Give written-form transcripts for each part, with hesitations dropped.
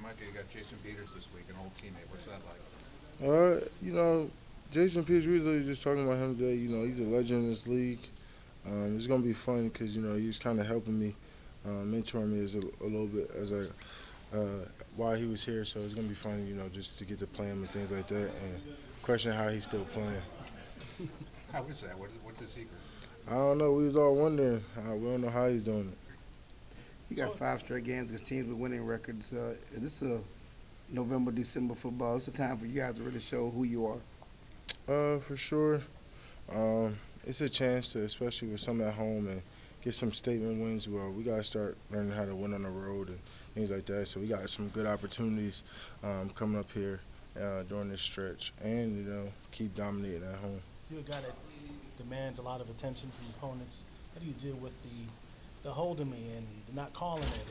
Micah, you got Jason Peters this week, an old teammate. What's that like? You know, Jason Pierce, we was literally just talking about him today. You know, he's a legend in this league. It's gonna be fun because he was kind of helping me, mentoring me a little bit while he was here. So it's gonna be fun, just to get to play him and things like that, and question how he's still playing. How is that? What's the secret? I don't know. We was all wondering. We don't know how he's doing it. You got five straight games against teams with winning records. Is this a November, December football? It's a time for you guys to really show who you are. For sure. It's a chance to, especially with some at home, and get some statement wins. Well, we gotta start learning how to win on the road and things like that. So we got some good opportunities coming up here during this stretch, and keep dominating at home. You're a guy that demands a lot of attention from opponents. How do you deal with the holding me and the not calling it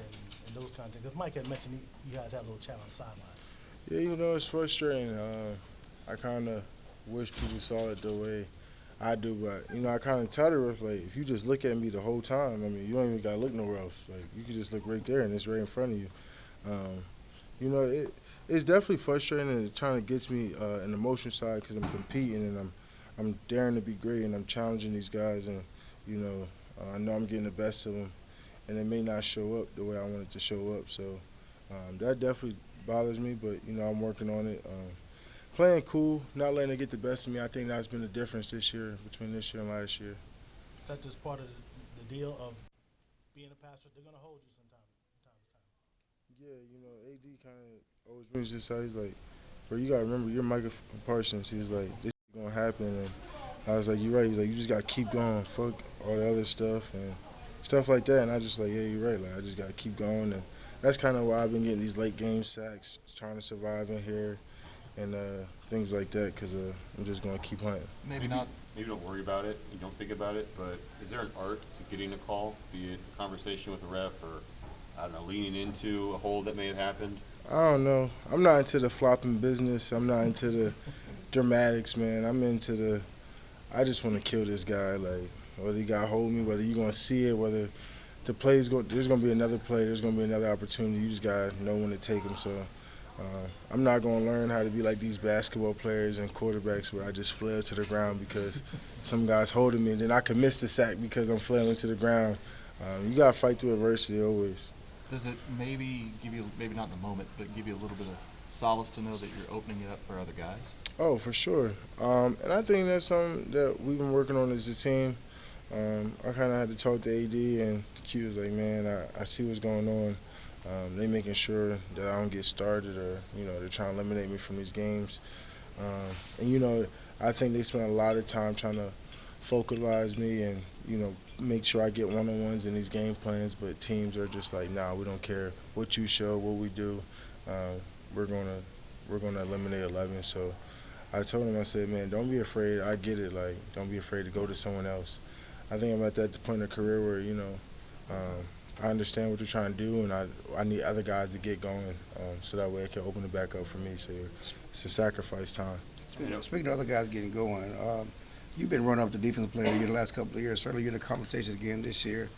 and those kinds of things? Because Mike had mentioned you guys had a little chat on the sideline. Yeah, it's frustrating. I kind of wish people saw it the way I do, but I kind of tell the ref, like, if you just look at me the whole time, I mean, you don't even gotta look nowhere else. Like, you can just look right there, and it's right in front of you. Um, it's definitely frustrating, and it kind of gets me an emotional side because I'm competing and I'm daring to be great, and I'm challenging these guys, and I know I'm getting the best of them, and it may not show up the way I want it to show up. So that definitely bothers me, but I'm working on it. Playing cool, not letting it get the best of me. I think that's been the difference this year between this year and last year. That's just part of the deal of being a passer. They're going to hold you from time to time. Yeah, AD kind of always brings this out. He's like, bro, you got to remember, you're Micah Parsons. He's like, this is going to happen. And I was like, you're right. He's like, you just got to keep going. Fuck all the other stuff and stuff like that. And I just like, yeah, you're right. Like, I just got to keep going. And that's kind of why I've been getting these late game sacks, trying to survive in here and things like that, because I'm just going to keep hunting. Maybe not. Maybe don't worry about it. You don't think about it. But is there an art to getting a call, be it a conversation with a ref or, I don't know, leaning into a hold that may have happened? I don't know. I'm not into the flopping business. I'm not into the dramatics, man. I'm into I just want to kill this guy. Like, whether you got to hold me, whether you're going to see it, whether there's going to be another play, there's going to be another opportunity. You just got to know when to take them. So I'm not going to learn how to be like these basketball players and quarterbacks where I just flail to the ground because some guy's holding me, and then I can miss the sack because I'm flailing to the ground. You got to fight through adversity always. Does it maybe give you, maybe not in the moment, but give you a little bit of solace to know that you're opening it up for other guys? Oh, for sure. And I think that's something that we've been working on as a team. I kind of had to talk to AD, and the Q was like, man, I see what's going on. They making sure that I don't get started, or they're trying to eliminate me from these games. And I think they spend a lot of time trying to focalize me and make sure I get one-on-ones in these game plans. But teams are just like, nah, we don't care what you show, what we do. We're gonna eliminate 11. So I told him, I said, man, don't be afraid. I get it. Like, don't be afraid to go to someone else. I think I'm at that point in the career where I understand what you're trying to do, and I need other guys to get going, so that way it can open it back up for me. So it's a sacrifice time. Speaking of other guys getting going, you've been running up the defensive player of the year the last couple of years. Certainly you're in the conversation again this year.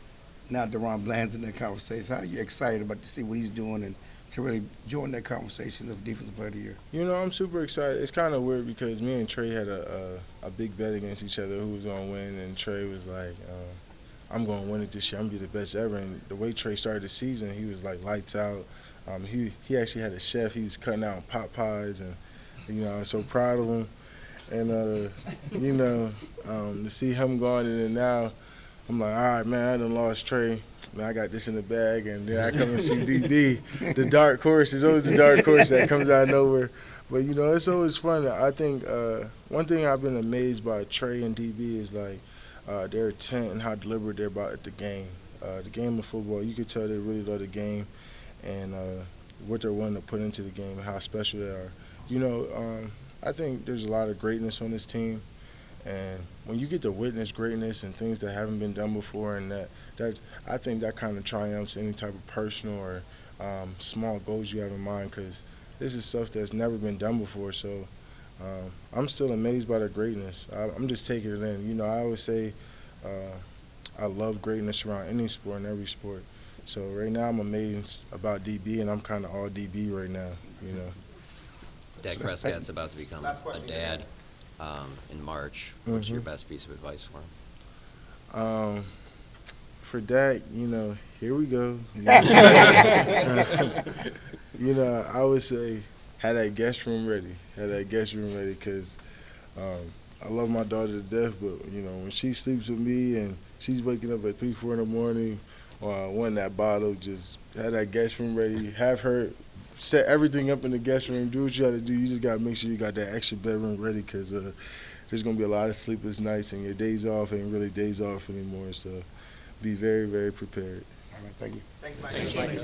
Now DeRon Bland's in that conversation. How are you excited about to see what he's doing and to really join that conversation of defensive player of the year? I'm super excited. It's kind of weird because me and Trey had a big bet against each other who was going to win, and Trey was like, I'm going to win it this year. I'm going to be the best ever. And the way Trey started the season, he was like lights out. He actually had a chef. He was cutting out pot pies, and I was so proud of him. And to see him going in and now, I'm like, all right, man, I done lost Trey. Man, I got this in the bag, and then I come and see DB, the dark horse. It's always the dark horse that comes out of nowhere. But it's always fun. I think one thing I've been amazed by Trey and DB is like their intent and how deliberate they're about the game. The game of football, you could tell they really love the game, and what they're willing to put into the game and how special they are. I think there's a lot of greatness on this team, and when you get to witness greatness and things that haven't been done before, and I think that kind of triumphs any type of personal or small goals you have in mind, because this is stuff that's never been done before. So I'm still amazed by their greatness. I'm just taking it in. I always say I love greatness around any sport and every sport. So right now I'm amazed about DB, and I'm kind of all DB right now, you know. Dak Prescott's about to become a dad in March. What's your best piece of advice for him? For Dak, you know, here we go. You know, I would say have that guest room ready. Have that guest room ready because I love my daughter to death, but, you know, when she sleeps with me and she's waking up at 3, 4 in the morning, wanting that bottle, just have that guest room ready. Have her set everything up in the guest room. Do what you got to do. You just got to make sure you got that extra bedroom ready because there's going to be a lot of sleepless nights and your days off ain't really days off anymore. So be very, very prepared. All right, thank you. Thanks, Mike.